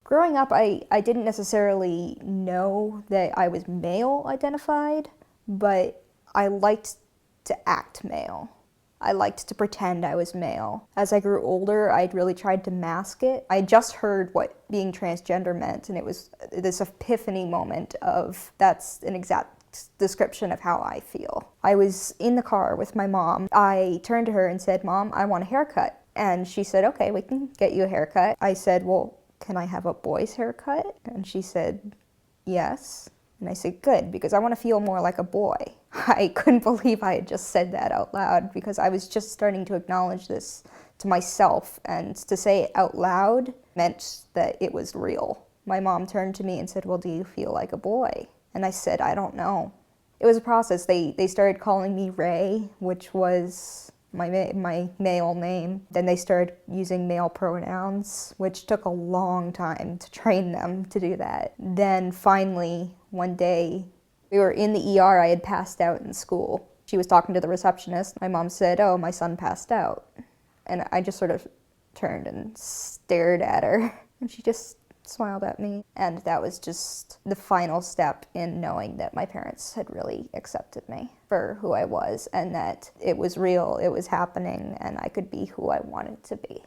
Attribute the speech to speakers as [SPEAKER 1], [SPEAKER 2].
[SPEAKER 1] Growing up, I didn't necessarily know that I was male identified, but I liked to act male. I liked to pretend I was male. As I grew older, I'd really tried to mask it. I just heard what being transgender meant, and it was this epiphany moment of that's an exact description of how I feel. I was in the car with my mom. I turned to her and said, "Mom, I want a haircut." And she said, "Okay, we can get you a haircut." I said, "Well, can I have a boy's haircut?" And she said, "Yes." And I said, "Good, because I want to feel more like a boy." I couldn't believe I had just said that out loud, because I was just starting to acknowledge this to myself, and to say it out loud meant that it was real. My mom turned to me and said, "Well, do you feel like a boy?" And I said, "I don't know." It was a process. They started calling me Ray, which was my male name. Then they started using male pronouns, which took a long time to train them to do that. Then finally, one day, we were in the ER. I had passed out in school. She was talking to the receptionist. My mom said, "Oh, my son passed out." And I just sort of turned and stared at her, and she just smiled at me. And that was just the final step in knowing that my parents had really accepted me for who I was, and that it was real, it was happening, and I could be who I wanted to be.